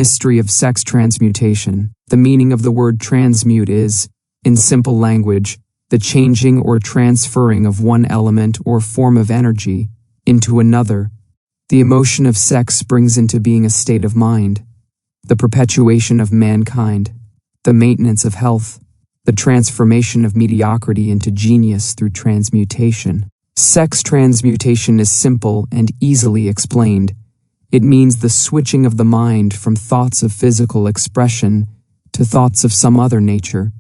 History of sex transmutation. The meaning of the word transmute is, in simple language, the changing or transferring of one element or form of energy into another. The emotion of sex brings into being a state of mind, the perpetuation of mankind, the maintenance of health, the transformation of mediocrity into genius through transmutation. Sex transmutation is simple and easily explained. It means the switching of the mind from thoughts of physical expression to thoughts of some other nature.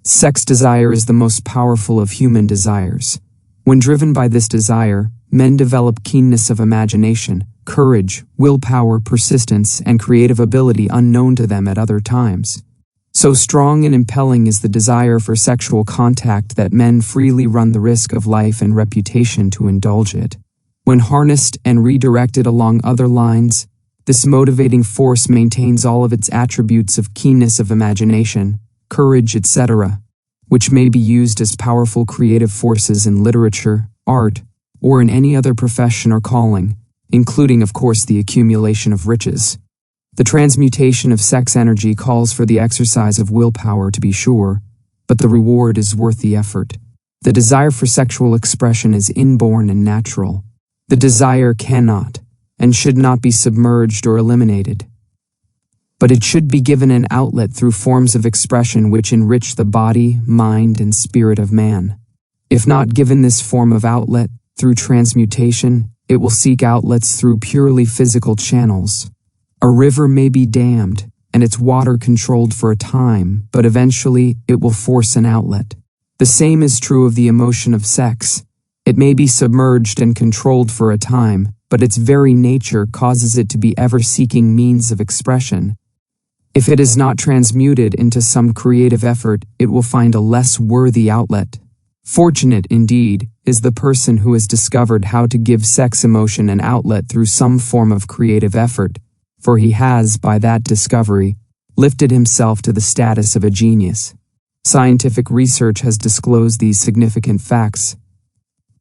Sex desire is the most powerful of human desires. When driven by this desire, men develop keenness of imagination, courage, willpower, persistence, and creative ability unknown to them at other times. So strong and impelling is the desire for sexual contact that men freely run the risk of life and reputation to indulge it. When harnessed and redirected along other lines, this motivating force maintains all of its attributes of keenness of imagination, courage, etc., which may be used as powerful creative forces in literature, art, or in any other profession or calling, including, of course, the accumulation of riches. The transmutation of sex energy calls for the exercise of willpower, to be sure, but the reward is worth the effort. The desire for sexual expression is inborn and natural. The desire cannot and should not be submerged or eliminated, but it should be given an outlet through forms of expression which enrich the body, mind, and spirit of man. If not given this form of outlet through transmutation, it will seek outlets through purely physical channels. A river may be dammed and its water controlled for a time, but eventually it will force an outlet. The same is true of the emotion of sex. It may be submerged and controlled for a time, but its very nature causes it to be ever seeking means of expression. If it is not transmuted into some creative effort, it will find a less worthy outlet. Fortunate, indeed, is the person who has discovered how to give sex emotion an outlet through some form of creative effort, for he has, by that discovery, lifted himself to the status of a genius. Scientific research has disclosed these significant facts.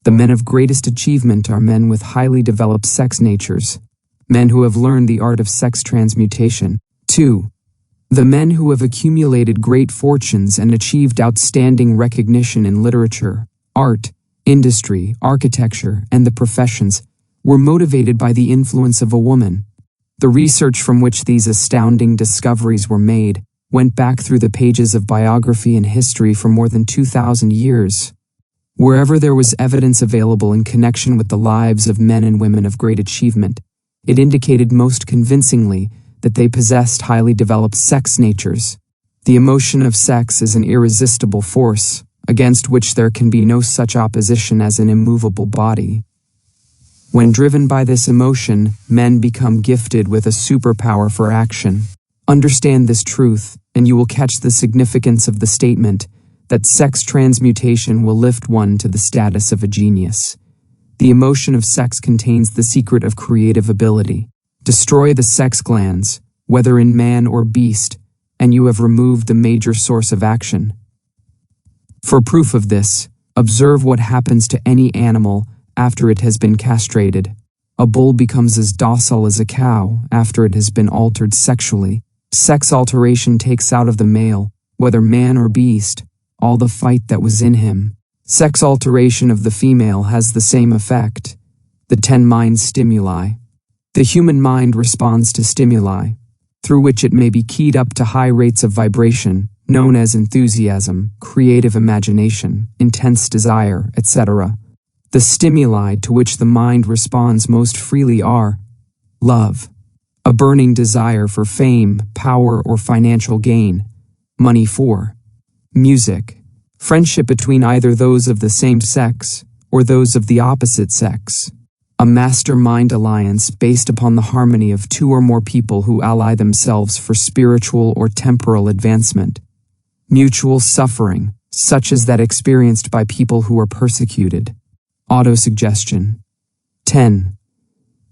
The men of greatest achievement are men with highly developed sex natures, men who have learned the art of sex transmutation. 2. The men who have accumulated great fortunes and achieved outstanding recognition in literature, art, industry, architecture, and the professions were motivated by the influence of a woman. The research from which these astounding discoveries were made went back through the pages of biography and history for more than 2,000 years. Wherever there was evidence available in connection with the lives of men and women of great achievement, it indicated most convincingly that they possessed highly developed sex natures. The emotion of sex is an irresistible force, against which there can be no such opposition as an immovable body. When driven by this emotion, men become gifted with a superpower for action. Understand this truth, and you will catch the significance of the statement that sex transmutation will lift one to the status of a genius. The emotion of sex contains the secret of creative ability. Destroy the sex glands, whether in man or beast, and you have removed the major source of action. For proof of this, observe what happens to any animal after it has been castrated. A bull becomes as docile as a cow after it has been altered sexually. Sex alteration takes out of the male, whether man or beast, all the fight that was in him. Sex alteration of the female has the same effect. The 10 mind stimuli. The human mind responds to stimuli, through which it may be keyed up to high rates of vibration, known as enthusiasm, creative imagination, intense desire, etc. The stimuli to which the mind responds most freely are love, a burning desire for fame, power, or financial gain, money for, music, friendship between either those of the same sex or those of the opposite sex, a master-mind alliance based upon the harmony of 2 or more people who ally themselves for spiritual or temporal advancement, mutual suffering, such as that experienced by people who are persecuted, autosuggestion. 10.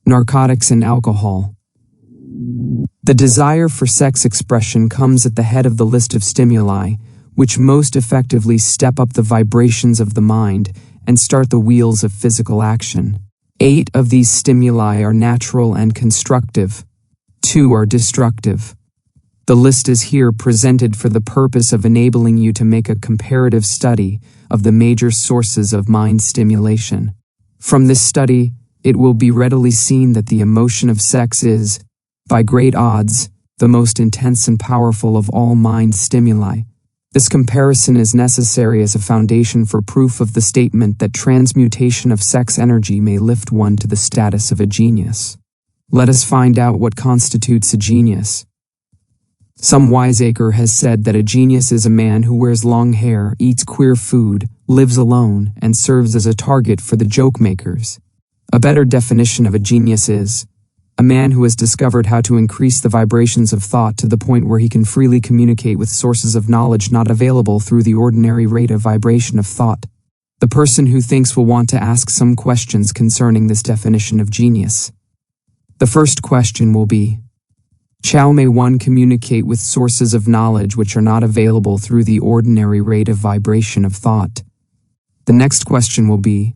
Narcotics and alcohol. The desire for sex expression comes at the head of the list of stimuli, which most effectively step up the vibrations of the mind and start the wheels of physical action. 8 of these stimuli are natural and constructive. 2 are destructive. The list is here presented for the purpose of enabling you to make a comparative study of the major sources of mind stimulation. From this study, it will be readily seen that the emotion of sex is, by great odds, the most intense and powerful of all mind stimuli. This comparison is necessary as a foundation for proof of the statement that transmutation of sex energy may lift one to the status of a genius. Let us find out what constitutes a genius. Some wiseacre has said that a genius is a man who wears long hair, eats queer food, lives alone, and serves as a target for the joke makers. A better definition of a genius is a man who has discovered how to increase the vibrations of thought to the point where he can freely communicate with sources of knowledge not available through the ordinary rate of vibration of thought. The person who thinks will want to ask some questions concerning this definition of genius. The first question will be, how may one communicate with sources of knowledge which are not available through the ordinary rate of vibration of thought? The next question will be,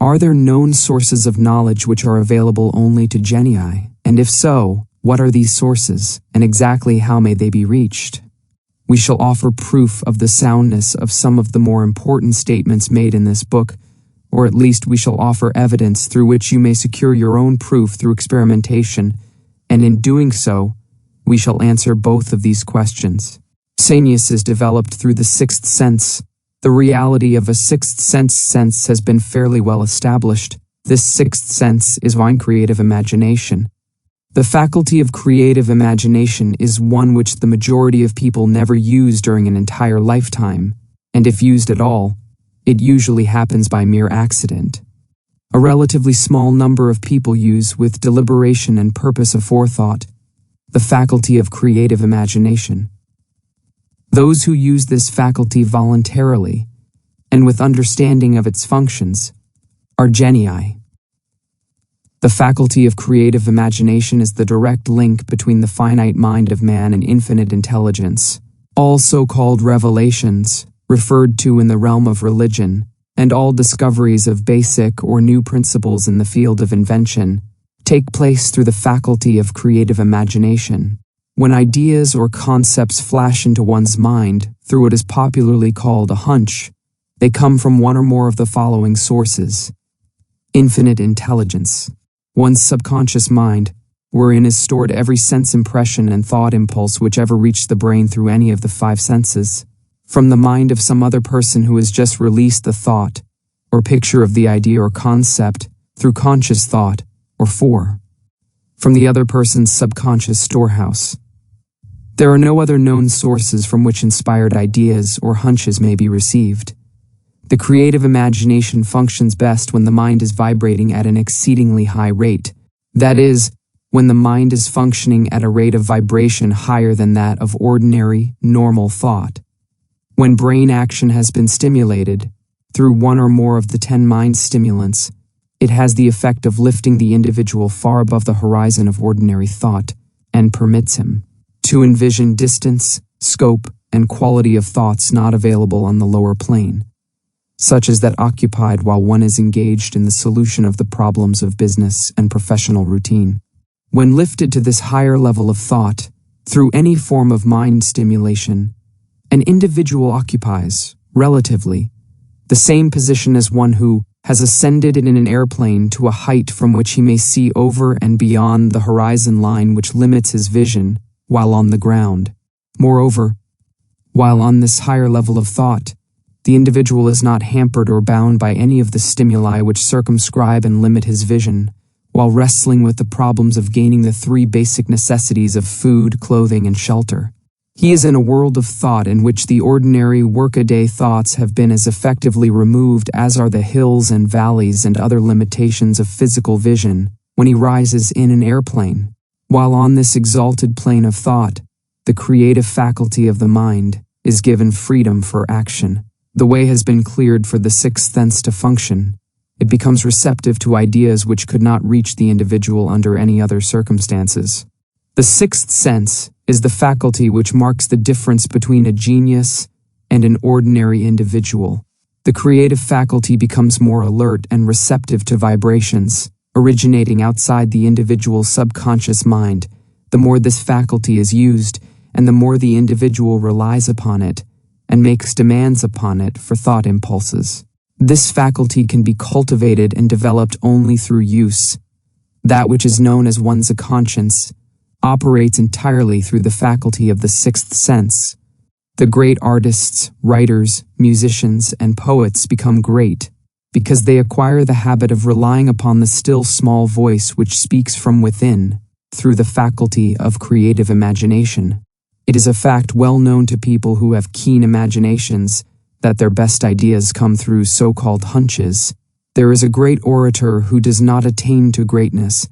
are there known sources of knowledge which are available only to genii? And if so, what are these sources, and exactly how may they be reached? We shall offer proof of the soundness of some of the more important statements made in this book, or at least we shall offer evidence through which you may secure your own proof through experimentation, and in doing so, we shall answer both of these questions. Genius is developed through the sixth sense. The reality of a sixth sense has been fairly well established. This sixth sense is mind creative imagination. The faculty of creative imagination is one which the majority of people never use during an entire lifetime, and if used at all, it usually happens by mere accident. A relatively small number of people use with deliberation and purpose aforethought the faculty of creative imagination. Those who use this faculty voluntarily, and with understanding of its functions, are genii. The faculty of creative imagination is the direct link between the finite mind of man and infinite intelligence. All so-called revelations, referred to in the realm of religion, and all discoveries of basic or new principles in the field of invention, take place through the faculty of creative imagination. When ideas or concepts flash into one's mind through what is popularly called a hunch, they come from one or more of the following sources. Infinite intelligence. One's subconscious mind, wherein is stored every sense impression and thought impulse whichever reached the brain through any of the 5 senses. From the mind of some other person who has just released the thought, or picture of the idea or concept, through conscious thought, or 4. From the other person's subconscious storehouse. There are no other known sources from which inspired ideas or hunches may be received. The creative imagination functions best when the mind is vibrating at an exceedingly high rate. That is, when the mind is functioning at a rate of vibration higher than that of ordinary, normal thought. When brain action has been stimulated, through one or more of the 10 mind stimulants, it has the effect of lifting the individual far above the horizon of ordinary thought, and permits him to envision distance, scope, and quality of thoughts not available on the lower plane, such as that occupied while one is engaged in the solution of the problems of business and professional routine. When lifted to this higher level of thought, through any form of mind stimulation, an individual occupies, relatively, the same position as one who has ascended in an airplane to a height from which he may see over and beyond the horizon line which limits his vision while on the ground. Moreover, while on this higher level of thought, the individual is not hampered or bound by any of the stimuli which circumscribe and limit his vision, while wrestling with the problems of gaining the 3 basic necessities of food, clothing, and shelter. He is in a world of thought in which the ordinary workaday thoughts have been as effectively removed as are the hills and valleys and other limitations of physical vision when he rises in an airplane. While on this exalted plane of thought, the creative faculty of the mind is given freedom for action. The way has been cleared for the 6th sense to function. It becomes receptive to ideas which could not reach the individual under any other circumstances. The 6th sense is the faculty which marks the difference between a genius and an ordinary individual. The creative faculty becomes more alert and receptive to vibrations, originating outside the individual's subconscious mind, The more this faculty is used, and the more the individual relies upon it and makes demands upon it for thought impulses. This faculty can be cultivated and developed only through use. That which is known as one's conscience operates entirely through the faculty of the sixth sense. The great artists, writers, musicians, and poets become great because they acquire the habit of relying upon the still small voice which speaks from within through the faculty of creative imagination. It is a fact well known to people who have keen imaginations that their best ideas come through so-called hunches. There is a great orator who does not attain to greatness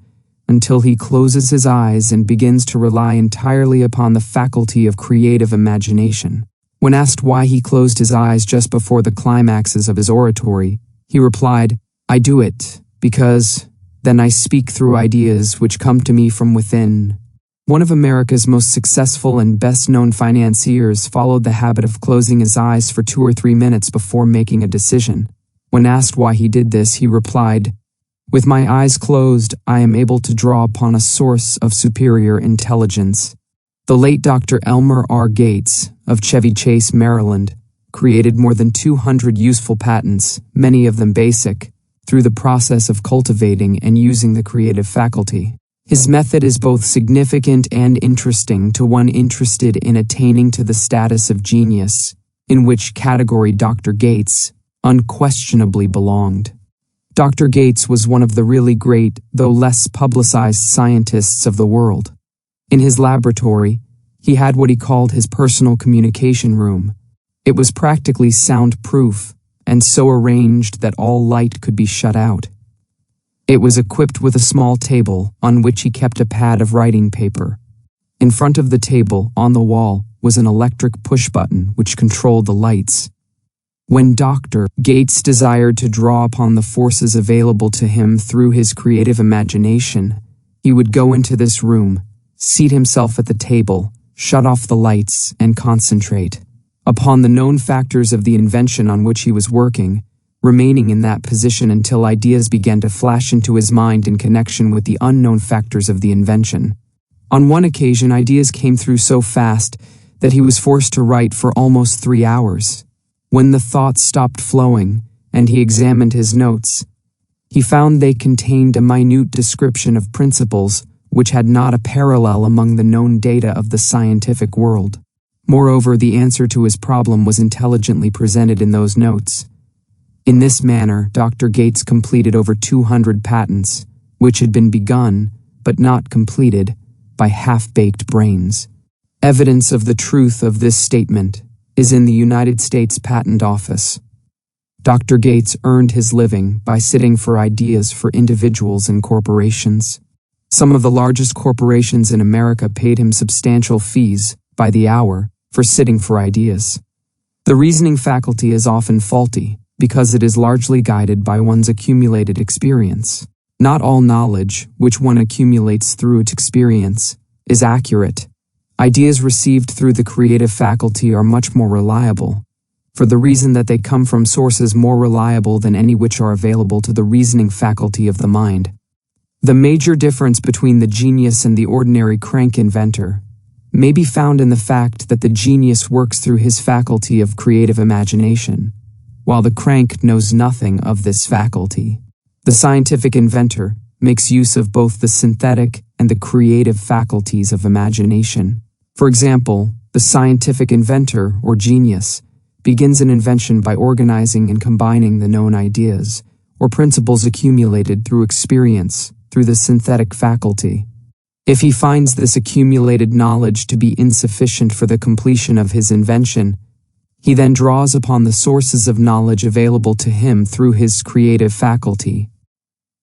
until he closes his eyes and begins to rely entirely upon the faculty of creative imagination. When asked why he closed his eyes just before the climaxes of his oratory, he replied, "I do it because then I speak through ideas which come to me from within." One of America's most successful and best-known financiers followed the habit of closing his eyes for 2 or 3 minutes before making a decision. When asked why he did this, he replied, "With my eyes closed, I am able to draw upon a source of superior intelligence." The late Dr. Elmer R. Gates of Chevy Chase, Maryland, created more than 200 useful patents, many of them basic, through the process of cultivating and using the creative faculty. His method is both significant and interesting to one interested in attaining to the status of genius, in which category Dr. Gates unquestionably belonged. Dr. Gates was one of the really great, though less publicized scientists of the world. In his laboratory, he had what he called his personal communication room. It was practically soundproof and so arranged that all light could be shut out. It was equipped with a small table on which he kept a pad of writing paper. In front of the table, on the wall, was an electric push button which controlled the lights. When Dr. Gates desired to draw upon the forces available to him through his creative imagination, he would go into this room, seat himself at the table, shut off the lights, and concentrate upon the known factors of the invention on which he was working, remaining in that position until ideas began to flash into his mind in connection with the unknown factors of the invention. On one occasion, ideas came through so fast that he was forced to write for almost 3 hours. When the thoughts stopped flowing and he examined his notes, he found they contained a minute description of principles which had not a parallel among the known data of the scientific world. Moreover, the answer to his problem was intelligently presented in those notes. In this manner, Dr. Gates completed over 200 patents, which had been begun, but not completed, by half-baked brains. Evidence of the truth of this statement is in the United States Patent Office. Dr. Gates earned his living by sitting for ideas for individuals and corporations. Some of the largest corporations in America paid him substantial fees, by the hour, for sitting for ideas. The reasoning faculty is often faulty, because it is largely guided by one's accumulated experience. Not all knowledge, which one accumulates through its experience, is accurate. Ideas received through the creative faculty are much more reliable, for the reason that they come from sources more reliable than any which are available to the reasoning faculty of the mind. The major difference between the genius and the ordinary crank inventor may be found in the fact that the genius works through his faculty of creative imagination, while the crank knows nothing of this faculty. The scientific inventor makes use of both the synthetic and the creative faculties of imagination. For example, the scientific inventor, or genius, begins an invention by organizing and combining the known ideas, or principles accumulated through experience, through the synthetic faculty. If he finds this accumulated knowledge to be insufficient for the completion of his invention, he then draws upon the sources of knowledge available to him through his creative faculty.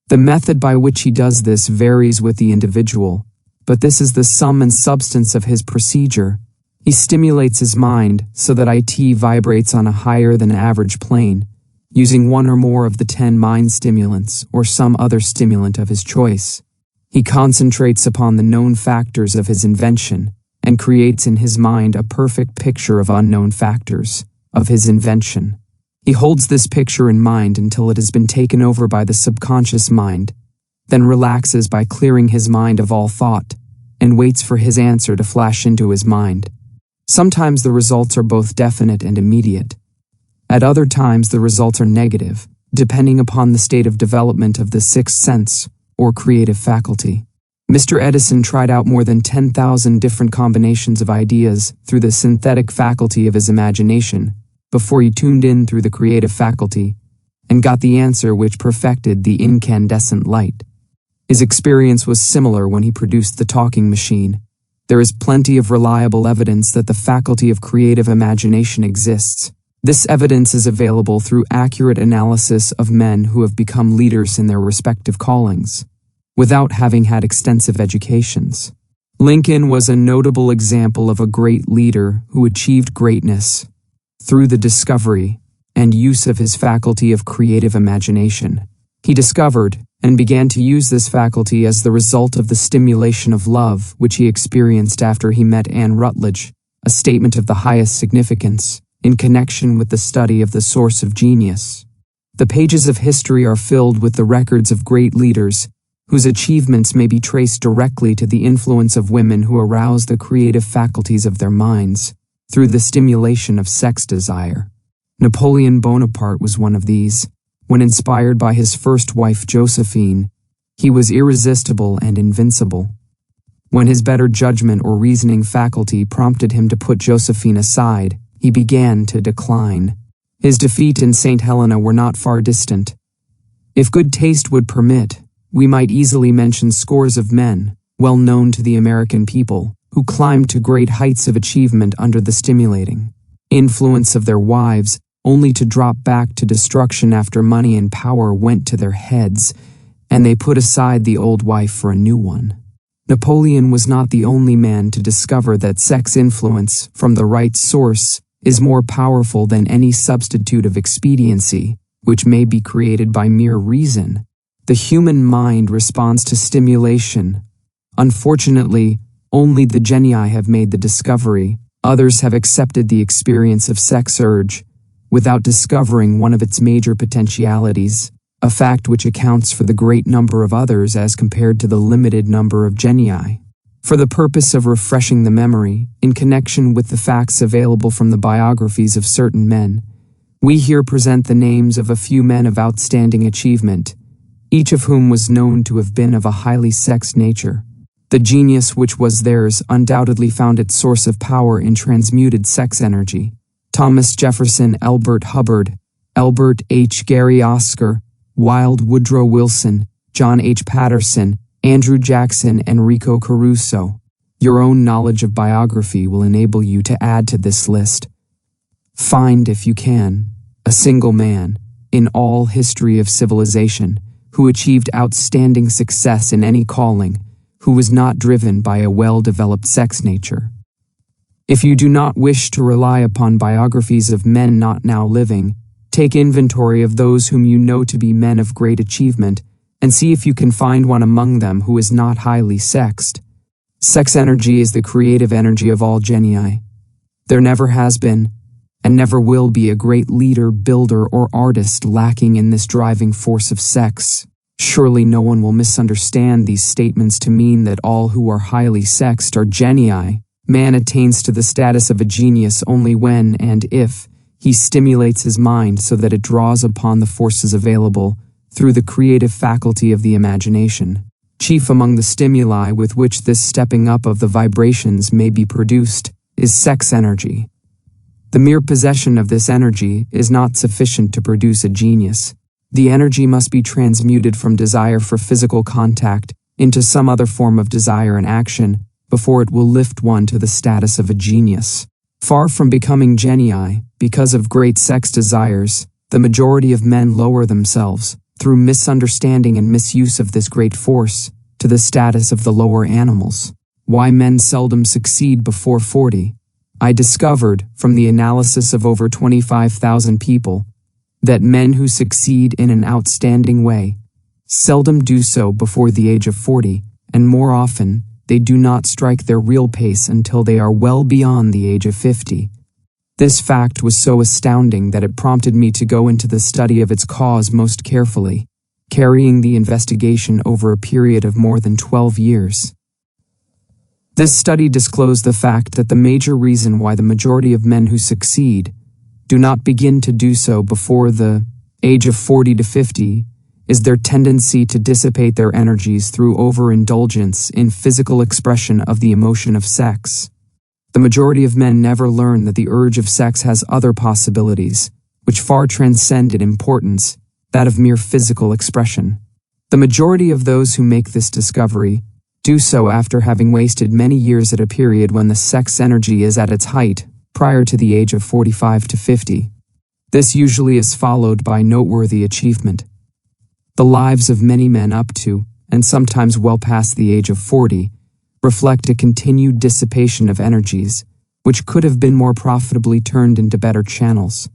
The method by which he does this varies with the individual, but this is the sum and substance of his procedure. He stimulates his mind so that it vibrates on a higher than average plane, using one or more of the 10 mind stimulants or some other stimulant of his choice. He concentrates upon the known factors of his invention and creates in his mind a perfect picture of unknown factors of his invention. He holds this picture in mind until it has been taken over by the subconscious mind, then relaxes by clearing his mind of all thought, and waits for his answer to flash into his mind. Sometimes the results are both definite and immediate. At other times the results are negative, depending upon the state of development of the sixth sense, or creative faculty. Mr. Edison tried out more than 10,000 different combinations of ideas through the synthetic faculty of his imagination before he tuned in through the creative faculty and got the answer which perfected the incandescent light. His experience was similar when he produced the talking machine. There is plenty of reliable evidence that the faculty of creative imagination exists. This evidence is available through accurate analysis of men who have become leaders in their respective callings, without having had extensive educations. Lincoln was a notable example of a great leader who achieved greatness through the discovery and use of his faculty of creative imagination. He discovered and began to use this faculty as the result of the stimulation of love which he experienced after he met Anne Rutledge, a statement of the highest significance in connection with the study of the source of genius. The pages of history are filled with the records of great leaders whose achievements may be traced directly to the influence of women who arouse the creative faculties of their minds through the stimulation of sex desire. Napoleon Bonaparte was one of these. When inspired by his first wife Josephine, he was irresistible and invincible. When his better judgment or reasoning faculty prompted him to put Josephine aside, he began to decline. His defeat and St. Helena were not far distant. If good taste would permit, we might easily mention scores of men, well known to the American people, who climbed to great heights of achievement under the stimulating influence of their wives, only to drop back to destruction after money and power went to their heads, and they put aside the old wife for a new one. Napoleon was not the only man to discover that sex influence from the right source is more powerful than any substitute of expediency, which may be created by mere reason. The human mind responds to stimulation. Unfortunately, only the genii have made the discovery. Others have accepted the experience of sex urge without discovering one of its major potentialities, a fact which accounts for the great number of others as compared to the limited number of genii. For the purpose of refreshing the memory, in connection with the facts available from the biographies of certain men, we here present the names of a few men of outstanding achievement, each of whom was known to have been of a highly sexed nature. The genius which was theirs undoubtedly found its source of power in transmuted sex energy. Thomas Jefferson, Elbert Hubbard, Elbert H. Gary Oscar, Wilde Woodrow Wilson, John H. Patterson, Andrew Jackson, Enrico Caruso. Your own knowledge of biography will enable you to add to this list. Find, if you can, a single man, in all history of civilization, who achieved outstanding success in any calling, who was not driven by a well-developed sex nature. If you do not wish to rely upon biographies of men not now living, take inventory of those whom you know to be men of great achievement, and see if you can find one among them who is not highly sexed. Sex energy is the creative energy of all genii. There never has been, and never will be, a great leader, builder, or artist lacking in this driving force of sex. Surely no one will misunderstand these statements to mean that all who are highly sexed are genii. Man attains to the status of a genius only when and if he stimulates his mind so that it draws upon the forces available through the creative faculty of the imagination. Chief among the stimuli with which this stepping up of the vibrations may be produced is sex energy. The mere possession of this energy is not sufficient to produce a genius. The energy must be transmuted from desire for physical contact into some other form of desire and action before it will lift one to the status of a genius. Far from becoming genii, because of great sex desires, the majority of men lower themselves, through misunderstanding and misuse of this great force, to the status of the lower animals. Why men seldom succeed before 40. I discovered, from the analysis of over 25,000 people, that men who succeed in an outstanding way seldom do so before the age of 40, and more often, they do not strike their real pace until they are well beyond the age of 50. This fact was so astounding that it prompted me to go into the study of its cause most carefully, carrying the investigation over a period of more than 12 years. This study disclosed the fact that the major reason why the majority of men who succeed do not begin to do so before the age of 40 to 50 is their tendency to dissipate their energies through overindulgence in physical expression of the emotion of sex. The majority of men never learn that the urge of sex has other possibilities, which far transcend in importance that of mere physical expression. The majority of those who make this discovery do so after having wasted many years at a period when the sex energy is at its height, prior to the age of 45 to 50. This usually is followed by noteworthy achievement. The lives of many men up to, and sometimes well past the age of 40, reflect a continued dissipation of energies, which could have been more profitably turned into better channels.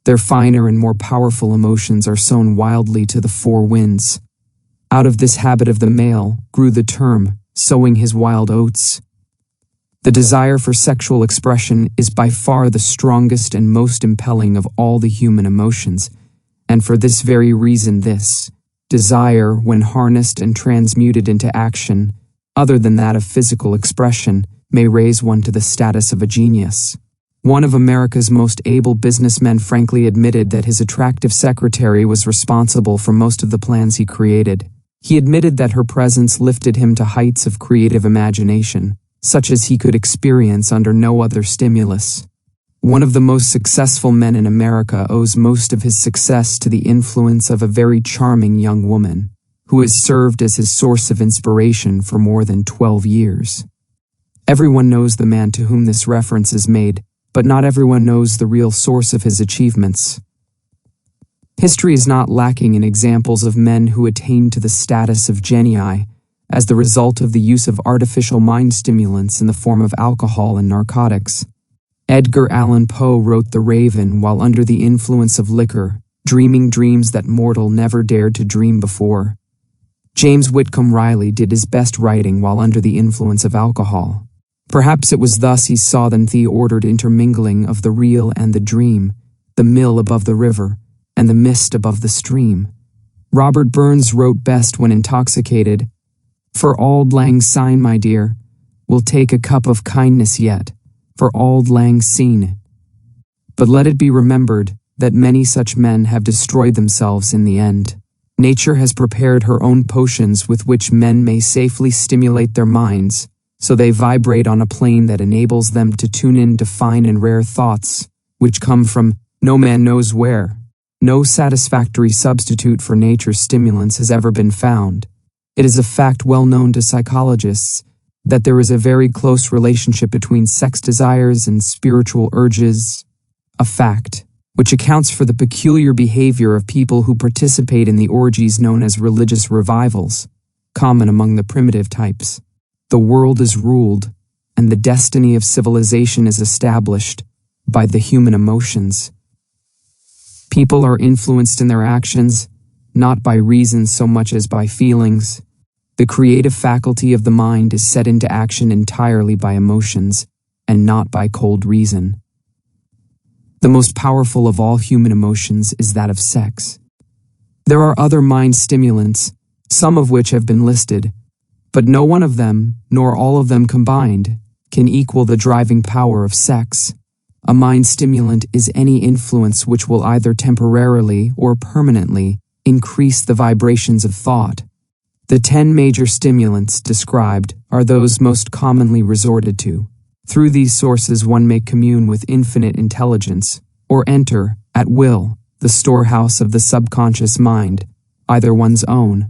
Their finer and more powerful emotions are sown wildly to the four winds. Out of this habit of the male grew the term, sowing his wild oats. The desire for sexual expression is by far the strongest and most impelling of all the human emotions, and for this very reason this desire, when harnessed and transmuted into action, other than that of physical expression, may raise one to the status of a genius. One of America's most able businessmen frankly admitted that his attractive secretary was responsible for most of the plans he created. He admitted that her presence lifted him to heights of creative imagination, such as he could experience under no other stimulus. One of the most successful men in America owes most of his success to the influence of a very charming young woman, who has served as his source of inspiration for more than 12 years. Everyone knows the man to whom this reference is made, but not everyone knows the real source of his achievements. History is not lacking in examples of men who attained to the status of genii as the result of the use of artificial mind stimulants in the form of alcohol and narcotics. Edgar Allan Poe wrote The Raven while under the influence of liquor, dreaming dreams that mortal never dared to dream before. James Whitcomb Riley did his best writing while under the influence of alcohol. Perhaps it was thus he saw the ordered intermingling of the real and the dream, the mill above the river, and the mist above the stream. Robert Burns wrote best when intoxicated, "For auld lang syne, my dear, we'll take a cup of kindness yet, for auld lang syne." But let it be remembered that many such men have destroyed themselves in the end. Nature has prepared her own potions with which men may safely stimulate their minds, so they vibrate on a plane that enables them to tune in to fine and rare thoughts, which come from no man knows where. No satisfactory substitute for nature's stimulants has ever been found. It is a fact well known to psychologists that there is a very close relationship between sex desires and spiritual urges, a fact which accounts for the peculiar behavior of people who participate in the orgies known as religious revivals, common among the primitive types. The world is ruled, and the destiny of civilization is established by the human emotions. People are influenced in their actions, not by reason so much as by feelings. The creative faculty of the mind is set into action entirely by emotions, and not by cold reason. The most powerful of all human emotions is that of sex. There are other mind stimulants, some of which have been listed, but no one of them, nor all of them combined, can equal the driving power of sex. A mind stimulant is any influence which will either temporarily or permanently increase the vibrations of thought. The 10 major stimulants described are those most commonly resorted to. Through these sources one may commune with infinite intelligence, or enter, at will, the storehouse of the subconscious mind, either one's own,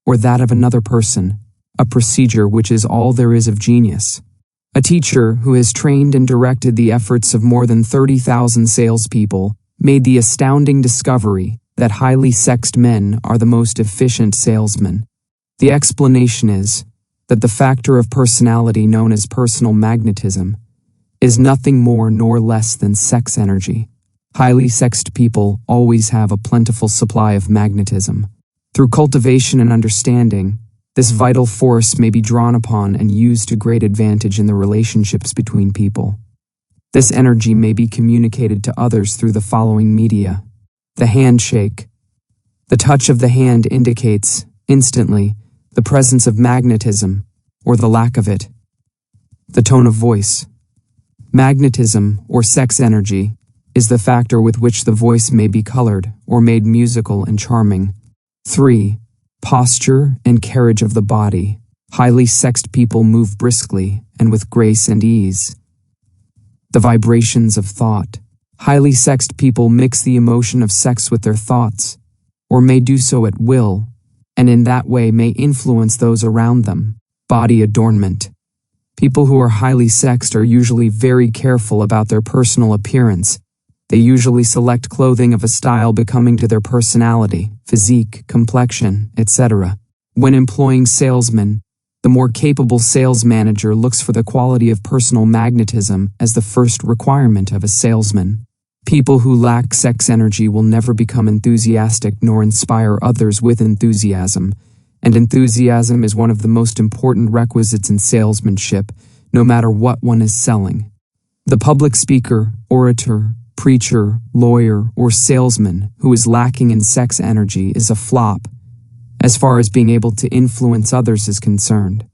or that of another person, a procedure which is all there is of genius. A teacher who has trained and directed the efforts of more than 30,000 salespeople made the astounding discovery that highly sexed men are the most efficient salesmen. The explanation is that the factor of personality known as personal magnetism is nothing more nor less than sex energy. Highly sexed people always have a plentiful supply of magnetism. Through cultivation and understanding, this vital force may be drawn upon and used to great advantage in the relationships between people. This energy may be communicated to others through the following media. The handshake. The touch of the hand indicates, instantly, the presence of magnetism, or the lack of it. The tone of voice. Magnetism, or sex energy, is the factor with which the voice may be colored or made musical and charming. 3. Posture and carriage of the body. Highly sexed people move briskly and with grace and ease. The vibrations of thought. Highly sexed people mix the emotion of sex with their thoughts, or may do so at will, and in that way may influence those around them. Body adornment. People who are highly sexed are usually very careful about their personal appearance. They usually select clothing of a style becoming to their personality, physique, complexion, etc. When employing salesmen, the more capable sales manager looks for the quality of personal magnetism as the first requirement of a salesman. People who lack sex energy will never become enthusiastic nor inspire others with enthusiasm, and enthusiasm is one of the most important requisites in salesmanship, no matter what one is selling. The public speaker, orator, preacher, lawyer, or salesman who is lacking in sex energy is a flop, as far as being able to influence others is concerned.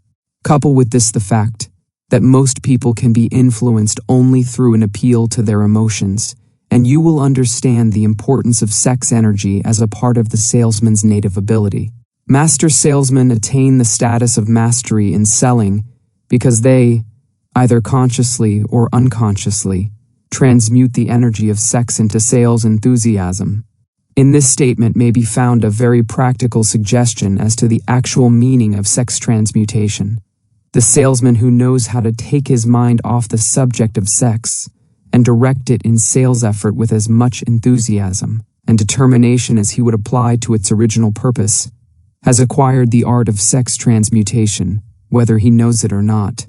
Couple with this the fact that most people can be influenced only through an appeal to their emotions, and you will understand the importance of sex energy as a part of the salesman's native ability. Master salesmen attain the status of mastery in selling because they, either consciously or unconsciously, transmute the energy of sex into sales enthusiasm. In this statement may be found a very practical suggestion as to the actual meaning of sex transmutation. The salesman who knows how to take his mind off the subject of sex and direct it in sales effort with as much enthusiasm and determination as he would apply to its original purpose, has acquired the art of sex transmutation, whether he knows it or not.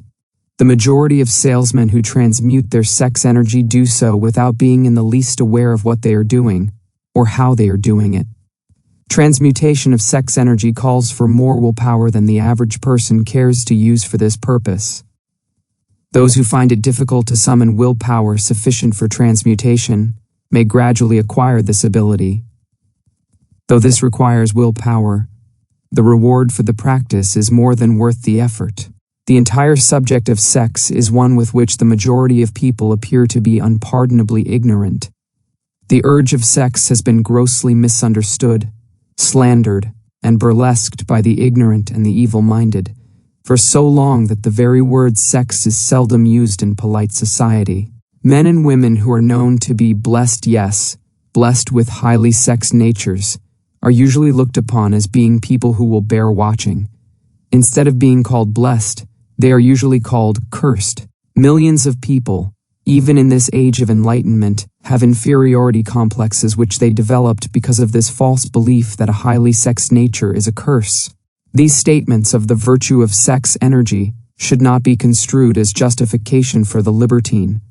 The majority of salesmen who transmute their sex energy do so without being in the least aware of what they are doing, or how they are doing it. Transmutation of sex energy calls for more willpower than the average person cares to use for this purpose. Those who find it difficult to summon willpower sufficient for transmutation may gradually acquire this ability. Though this requires willpower, the reward for the practice is more than worth the effort. The entire subject of sex is one with which the majority of people appear to be unpardonably ignorant. The urge of sex has been grossly misunderstood, slandered, and burlesqued by the ignorant and the evil-minded, for so long that the very word sex is seldom used in polite society. Men and women who are known to be blessed with highly sexed natures, are usually looked upon as being people who will bear watching. Instead of being called blessed, they are usually called cursed. Millions of people, even in this age of enlightenment, have inferiority complexes which they developed because of this false belief that a highly sexed nature is a curse. These statements of the virtue of sex energy should not be construed as justification for the libertine.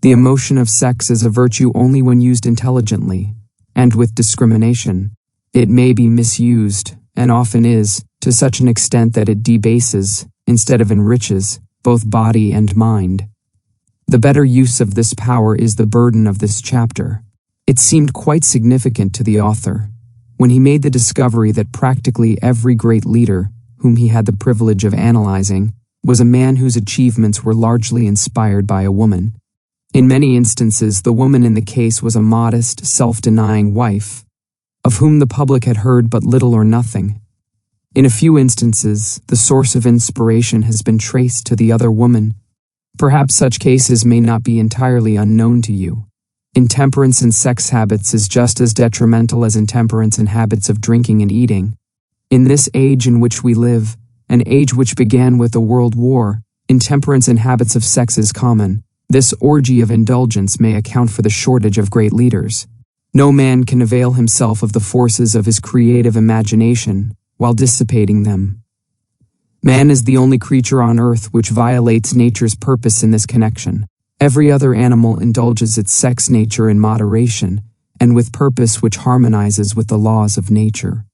The emotion of sex is a virtue only when used intelligently, and with discrimination. It may be misused, and often is, to such an extent that it debases, instead of enriches, both body and mind. The better use of this power is the burden of this chapter. It seemed quite significant to the author when he made the discovery that practically every great leader, whom he had the privilege of analyzing, was a man whose achievements were largely inspired by a woman. In many instances, the woman in the case was a modest, self-denying wife, of whom the public had heard but little or nothing. In a few instances, the source of inspiration has been traced to the other woman. Perhaps such cases may not be entirely unknown to you. Intemperance in sex habits is just as detrimental as intemperance in habits of drinking and eating. In this age in which we live, an age which began with the World War, intemperance in habits of sex is common. This orgy of indulgence may account for the shortage of great leaders. No man can avail himself of the forces of his creative imagination while dissipating them. Man is the only creature on earth which violates nature's purpose in this connection. Every other animal indulges its sex nature in moderation and with purpose which harmonizes with the laws of nature.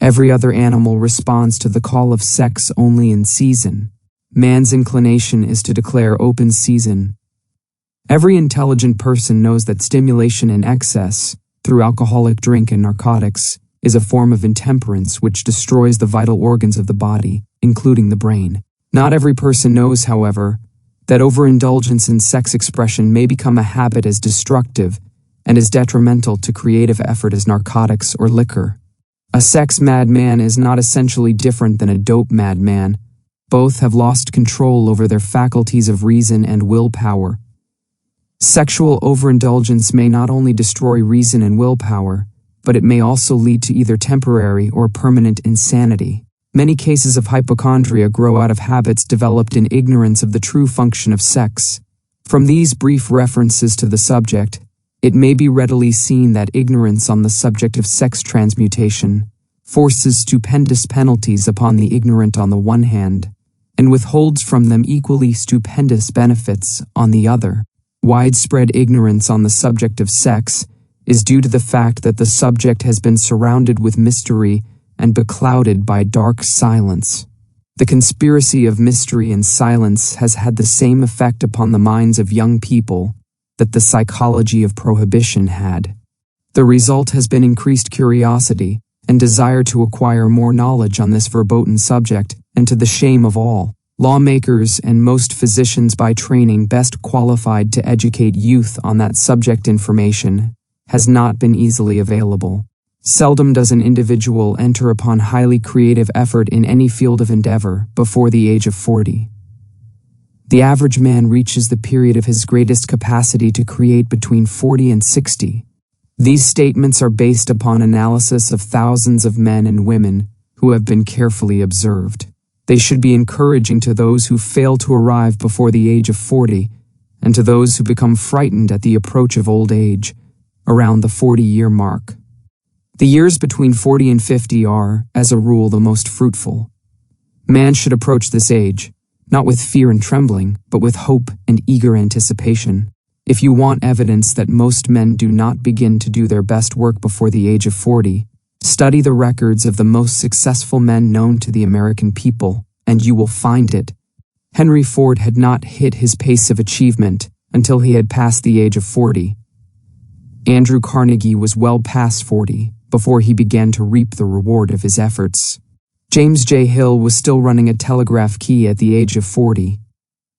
Every other animal responds to the call of sex only in season. Man's inclination is to declare open season. Every intelligent person knows that stimulation in excess, through alcoholic drink and narcotics, is a form of intemperance which destroys the vital organs of the body, including the brain. Not every person knows, however, that overindulgence in sex expression may become a habit as destructive and as detrimental to creative effort as narcotics or liquor. A sex madman is not essentially different than a dope madman. Both have lost control over their faculties of reason and willpower. Sexual overindulgence may not only destroy reason and willpower, but it may also lead to either temporary or permanent insanity. Many cases of hypochondria grow out of habits developed in ignorance of the true function of sex. From these brief references to the subject, it may be readily seen that ignorance on the subject of sex transmutation forces stupendous penalties upon the ignorant on the one hand, and withholds from them equally stupendous benefits on the other. Widespread ignorance on the subject of sex is due to the fact that the subject has been surrounded with mystery and beclouded by dark silence. The conspiracy of mystery and silence has had the same effect upon the minds of young people that the psychology of prohibition had. The result has been increased curiosity and desire to acquire more knowledge on this verboten subject, and to the shame of all lawmakers and most physicians by training best qualified to educate youth on that subject, information has not been easily available. Seldom does an individual enter upon highly creative effort in any field of endeavor before the age of 40. The average man reaches the period of his greatest capacity to create between 40 and 60. These statements are based upon analysis of thousands of men and women who have been carefully observed. They should be encouraging to those who fail to arrive before the age of 40, and to those who become frightened at the approach of old age, around the 40-year mark. The years between 40 and 50 are, as a rule, the most fruitful. Man should approach this age, not with fear and trembling, but with hope and eager anticipation. If you want evidence that most men do not begin to do their best work before the age of 40, study the records of the most successful men known to the American people, and you will find it. Henry Ford had not hit his pace of achievement until he had passed the age of 40. Andrew Carnegie was well past 40 before he began to reap the reward of his efforts. James J. Hill was still running a telegraph key at the age of 40.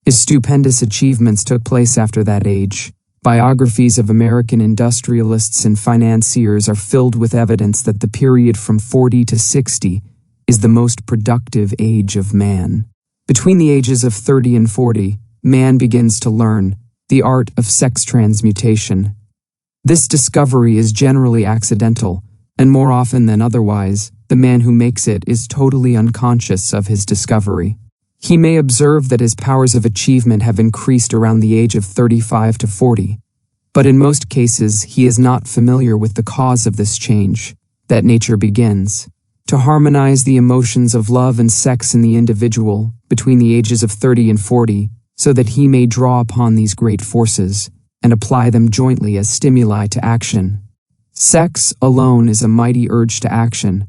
His stupendous achievements took place after that age. Biographies of American industrialists and financiers are filled with evidence that the period from 40 to 60 is the most productive age of man. Between the ages of 30 and 40, man begins to learn the art of sex transmutation. This discovery is generally accidental, and more often than otherwise, the man who makes it is totally unconscious of his discovery. He may observe that his powers of achievement have increased around the age of 35 to 40, but in most cases he is not familiar with the cause of this change. That nature begins to harmonize the emotions of love and sex in the individual between the ages of 30 and 40, so that he may draw upon these great forces and apply them jointly as stimuli to action. Sex alone is a mighty urge to action,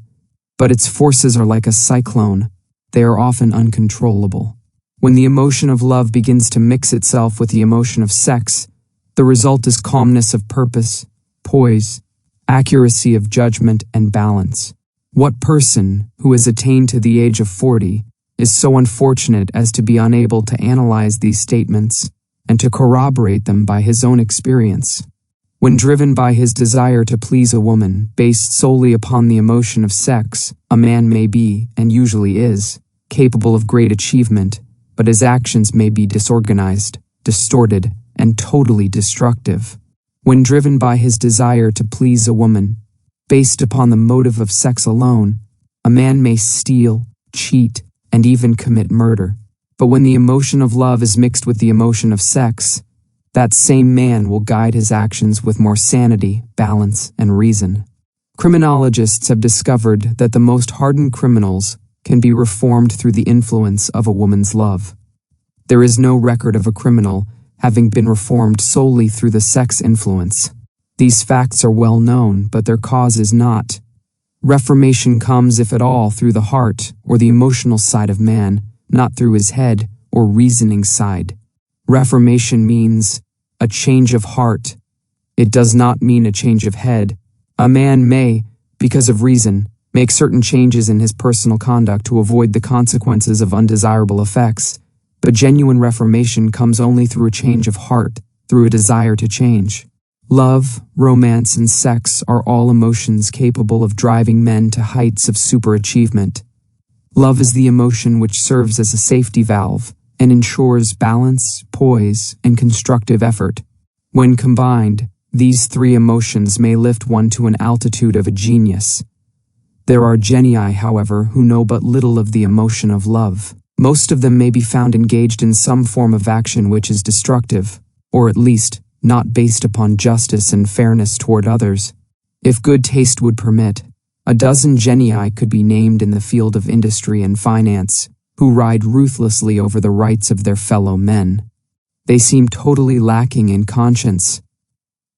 but its forces are like a cyclone. They are often uncontrollable. When the emotion of love begins to mix itself with the emotion of sex, the result is calmness of purpose, poise, accuracy of judgment, and balance. What person who has attained to the age of 40 is so unfortunate as to be unable to analyze these statements and to corroborate them by his own experience? When driven by his desire to please a woman based solely upon the emotion of sex, a man may be, and usually is, capable of great achievement, but his actions may be disorganized, distorted, and totally destructive. When driven by his desire to please a woman, based upon the motive of sex alone, a man may steal, cheat, and even commit murder. But when the emotion of love is mixed with the emotion of sex, that same man will guide his actions with more sanity, balance, and reason. Criminologists have discovered that the most hardened criminals can be reformed through the influence of a woman's love. There is no record of a criminal having been reformed solely through the sex influence. These facts are well known, but their cause is not. Reformation comes, if at all, through the heart or the emotional side of man, not through his head or reasoning side. Reformation means a change of heart. It does not mean a change of head. A man may, because of reason, make certain changes in his personal conduct to avoid the consequences of undesirable effects, but genuine reformation comes only through a change of heart, through a desire to change. Love, romance, and sex are all emotions capable of driving men to heights of superachievement. Love is the emotion which serves as a safety valve and ensures balance, poise, and constructive effort. When combined, these three emotions may lift one to an altitude of a genius. There are genii, however, who know but little of the emotion of love. Most of them may be found engaged in some form of action which is destructive, or at least not based upon justice and fairness toward others. If good taste would permit, a dozen genii could be named in the field of industry and finance, who ride ruthlessly over the rights of their fellow men. They seem totally lacking in conscience.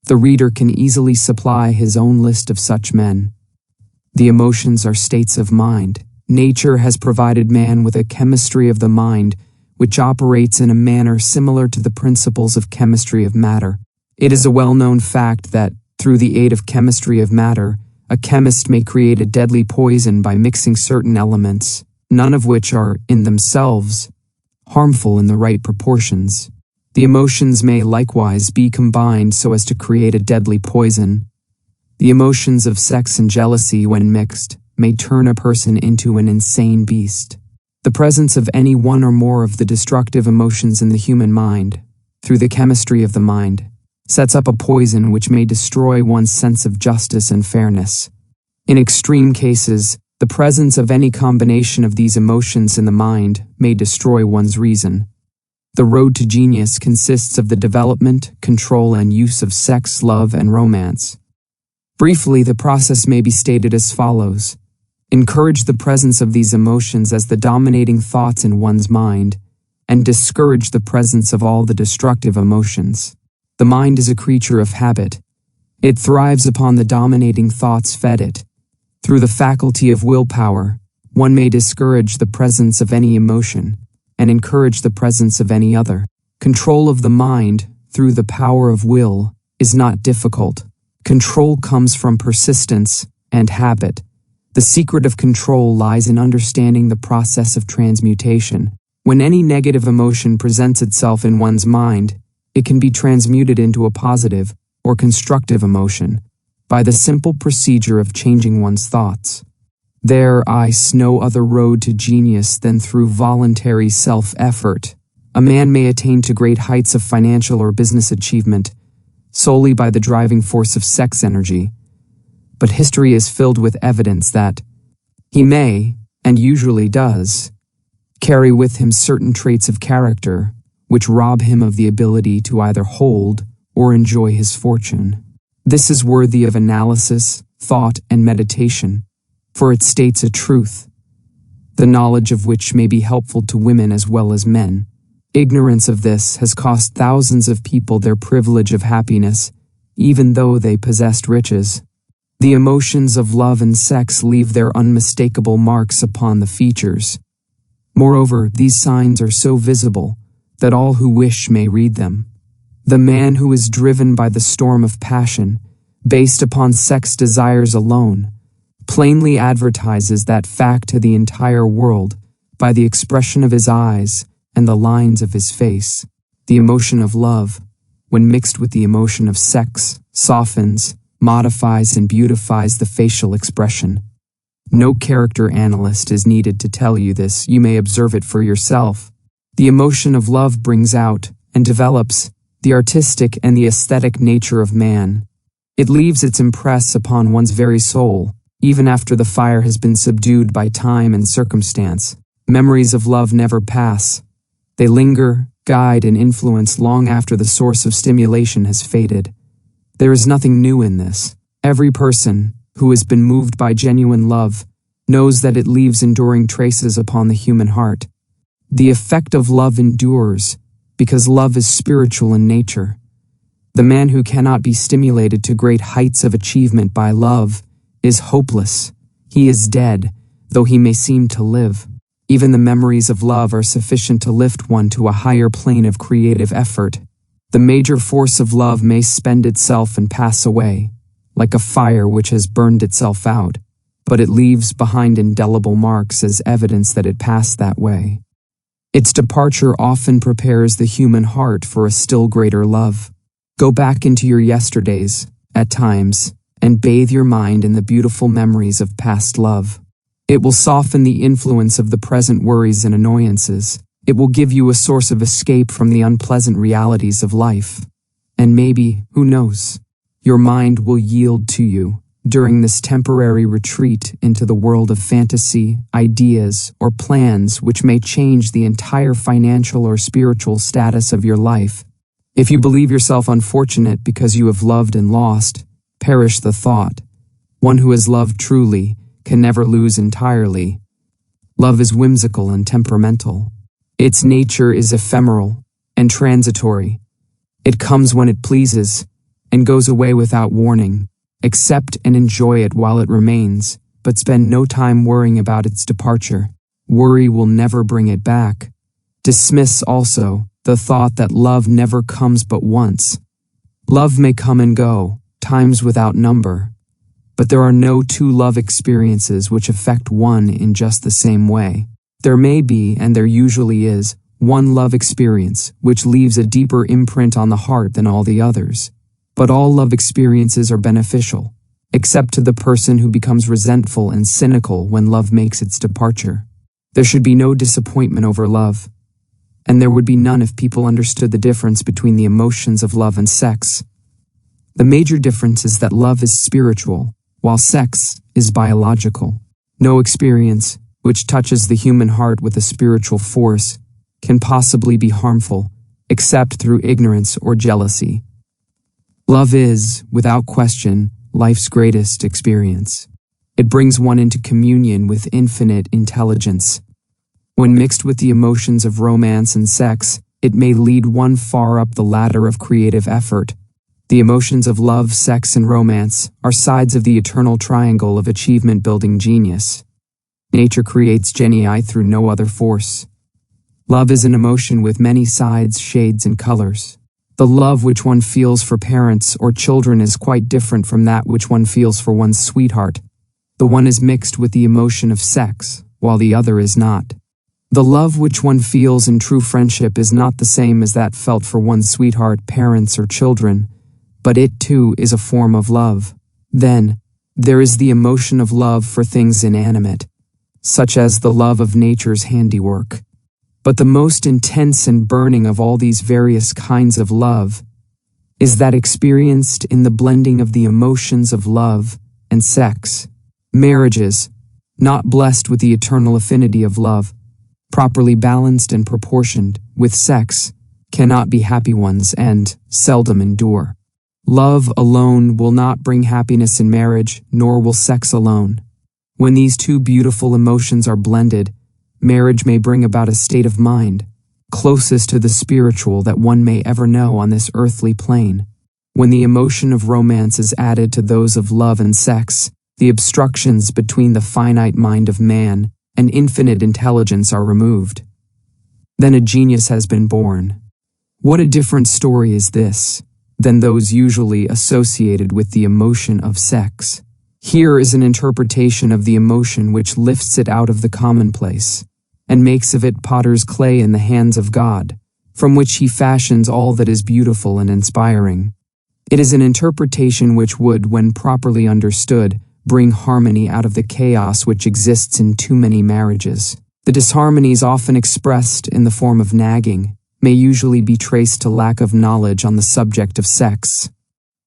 The reader can easily supply his own list of such men. The emotions are states of mind. Nature has provided man with a chemistry of the mind, which operates in a manner similar to the principles of chemistry of matter. It is a well-known fact that, through the aid of chemistry of matter, a chemist may create a deadly poison by mixing certain elements, none of which are, in themselves, harmful in the right proportions. The emotions may likewise be combined so as to create a deadly poison. The emotions of sex and jealousy, when mixed, may turn a person into an insane beast. The presence of any one or more of the destructive emotions in the human mind, through the chemistry of the mind, sets up a poison which may destroy one's sense of justice and fairness. In extreme cases, the presence of any combination of these emotions in the mind may destroy one's reason. The road to genius consists of the development, control, and use of sex, love, and romance. Briefly, the process may be stated as follows. Encourage the presence of these emotions as the dominating thoughts in one's mind, and discourage the presence of all the destructive emotions. The mind is a creature of habit. It thrives upon the dominating thoughts fed it. Through the faculty of willpower, one may discourage the presence of any emotion, and encourage the presence of any other. Control of the mind, through the power of will, is not difficult. Control comes from persistence and habit. The secret of control lies in understanding the process of transmutation. When any negative emotion presents itself in one's mind, it can be transmuted into a positive or constructive emotion by the simple procedure of changing one's thoughts. There is no other road to genius than through voluntary self-effort. A man may attain to great heights of financial or business achievement solely by the driving force of sex energy, but history is filled with evidence that he may, and usually does, carry with him certain traits of character which rob him of the ability to either hold or enjoy his fortune. This is worthy of analysis, thought, and meditation, for it states a truth, the knowledge of which may be helpful to women as well as men. Ignorance of this has cost thousands of people their privilege of happiness, even though they possessed riches. The emotions of love and sex leave their unmistakable marks upon the features. Moreover, these signs are so visible that all who wish may read them. The man who is driven by the storm of passion, based upon sex desires alone, plainly advertises that fact to the entire world by the expression of his eyes and the lines of his face. The emotion of love, when mixed with the emotion of sex, softens, modifies, and beautifies the facial expression. No character analyst is needed to tell you this, you may observe it for yourself. The emotion of love brings out and develops the artistic and the aesthetic nature of man. It leaves its impress upon one's very soul, even after the fire has been subdued by time and circumstance. Memories of love never pass. They linger, guide, and influence long after the source of stimulation has faded. There is nothing new in this. Every person who has been moved by genuine love knows that it leaves enduring traces upon the human heart. The effect of love endures because love is spiritual in nature. The man who cannot be stimulated to great heights of achievement by love is hopeless. He is dead, though he may seem to live. Even the memories of love are sufficient to lift one to a higher plane of creative effort. The major force of love may spend itself and pass away, like a fire which has burned itself out. but it leaves behind indelible marks as evidence that it passed that way. Its departure often prepares the human heart for a still greater love. Go back into your yesterdays, at times, and bathe your mind in the beautiful memories of past love. It will soften the influence of the present worries and annoyances. It will give you a source of escape from the unpleasant realities of life. And maybe, who knows, your mind will yield to you during this temporary retreat into the world of fantasy, ideas, or plans which may change the entire financial or spiritual status of your life. If you believe yourself unfortunate because you have loved and lost, perish the thought. One who has loved truly can never lose entirely. Love is whimsical and temperamental. Its nature is ephemeral and transitory. It comes when it pleases and goes away without warning. Accept and enjoy it while it remains, but spend no time worrying about its departure. Worry will never bring it back. Dismiss also the thought that love never comes but once. Love may come and go, times without number, but there are no two love experiences which affect one in just the same way. There may be, and there usually is, one love experience which leaves a deeper imprint on the heart than all the others. But all love experiences are beneficial, except to the person who becomes resentful and cynical when love makes its departure. There should be no disappointment over love, and there would be none if people understood the difference between the emotions of love and sex. The major difference is that love is spiritual, while sex is biological. No experience, which touches the human heart with a spiritual force, can possibly be harmful, except through ignorance or jealousy. Love is, without question, life's greatest experience. It brings one into communion with infinite intelligence. When mixed with the emotions of romance and sex, it may lead one far up the ladder of creative effort. The emotions of love, sex, and romance are sides of the eternal triangle of achievement-building genius. Nature creates genii through no other force. Love is an emotion with many sides, shades, and colors. The love which one feels for parents or children is quite different from that which one feels for one's sweetheart. The one is mixed with the emotion of sex, while the other is not. The love which one feels in true friendship is not the same as that felt for one's sweetheart, parents, or children, but it too is a form of love. Then, there is the emotion of love for things inanimate, such as the love of nature's handiwork. But the most intense and burning of all these various kinds of love is that experienced in the blending of the emotions of love and sex. Marriages, not blessed with the eternal affinity of love, properly balanced and proportioned with sex, cannot be happy ones and seldom endure. Love alone will not bring happiness in marriage, nor will sex alone. When these two beautiful emotions are blended, marriage may bring about a state of mind, closest to the spiritual that one may ever know on this earthly plane. When the emotion of romance is added to those of love and sex, the obstructions between the finite mind of man and infinite intelligence are removed. Then a genius has been born. What a different story is this than those usually associated with the emotion of sex. Here is an interpretation of the emotion which lifts it out of the commonplace and makes of it potter's clay in the hands of God, from which he fashions all that is beautiful and inspiring. It is an interpretation which would, when properly understood, bring harmony out of the chaos which exists in too many marriages. The disharmonies often expressed in the form of nagging may usually be traced to lack of knowledge on the subject of sex.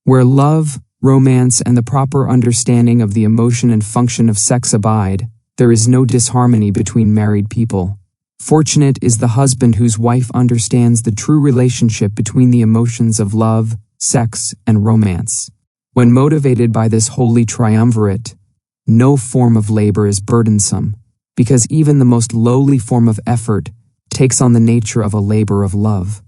Where love, romance, and the proper understanding of the emotion and function of sex abide, there is no disharmony between married people. Fortunate is the husband whose wife understands the true relationship between the emotions of love, sex, and romance. When motivated by this holy triumvirate, no form of labor is burdensome, because even the most lowly form of effort takes on the nature of a labor of love.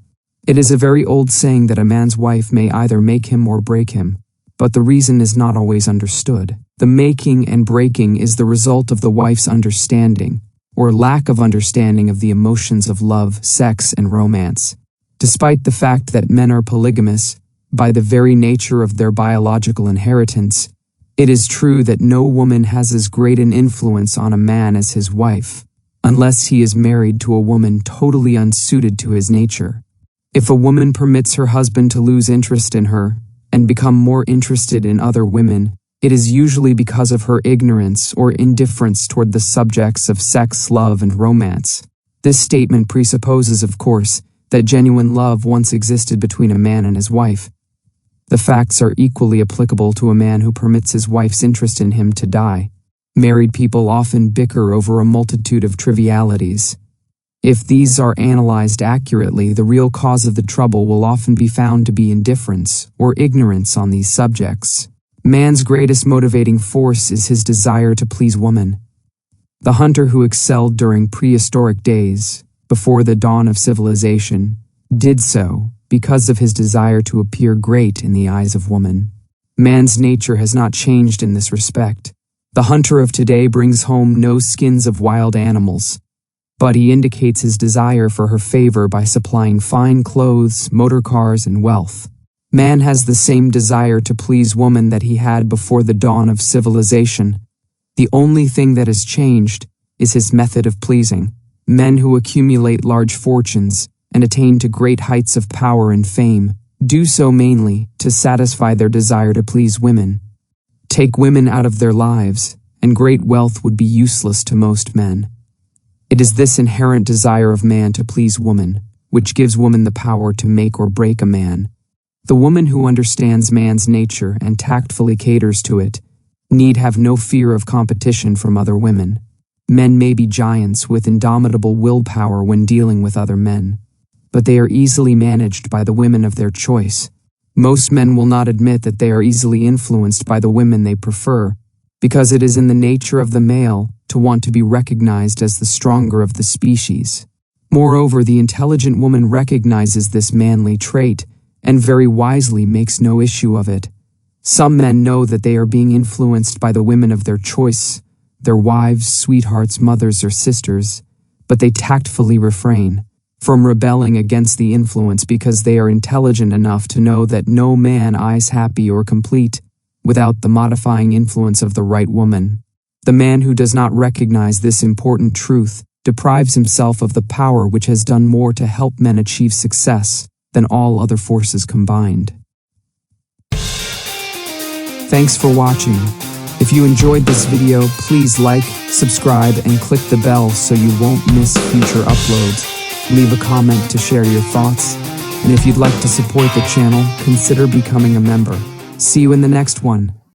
It is a very old saying that a man's wife may either make him or break him, but the reason is not always understood. The making and breaking is the result of the wife's understanding, or lack of understanding of the emotions of love, sex, and romance. Despite the fact that men are polygamous, by the very nature of their biological inheritance, It is true that no woman has as great an influence on a man as his wife, unless he is married to a woman totally unsuited to his nature. If a woman permits her husband to lose interest in her and become more interested in other women, it is usually because of her ignorance or indifference toward the subjects of sex, love, and romance. This statement presupposes, of course, that genuine love once existed between a man and his wife. The facts are equally applicable to a man who permits his wife's interest in him to die. Married people often bicker over a multitude of trivialities. If these are analyzed accurately, the real cause of the trouble will often be found to be indifference or ignorance on these subjects. Man's greatest motivating force is his desire to please woman. The hunter who excelled during prehistoric days, before the dawn of civilization, did so because of his desire to appear great in the eyes of woman. Man's nature has not changed in this respect. The hunter of today brings home no skins of wild animals, but he indicates his desire for her favor by supplying fine clothes, motor cars, and wealth. Man has the same desire to please woman that he had before the dawn of civilization. The only thing that has changed is his method of pleasing. Men who accumulate large fortunes and attain to great heights of power and fame do so mainly to satisfy their desire to please women. Take women out of their lives, and great wealth would be useless to most men. It is this inherent desire of man to please woman which gives woman the power to make or break a man. The woman who understands man's nature and tactfully caters to it need have no fear of competition from other women. Men may be giants with indomitable willpower when dealing with other men, but they are easily managed by the women of their choice. Most men will not admit that they are easily influenced by the women they prefer, because it is in the nature of the male to want to be recognized as the stronger of the species. Moreover, the intelligent woman recognizes this manly trait and very wisely makes no issue of it. Some men know that they are being influenced by the women of their choice, their wives, sweethearts, mothers, or sisters, but they tactfully refrain from rebelling against the influence because they are intelligent enough to know that no man is happy or complete without the modifying influence of the right woman. The man who does not recognize this important truth deprives himself of the power which has done more to help men achieve success than all other forces combined. Thanks for watching. If you enjoyed this video, please like, subscribe, and click the bell so you won't miss future uploads. Leave a comment to share your thoughts, and if you'd like to support the channel, consider becoming a member. See you in the next one.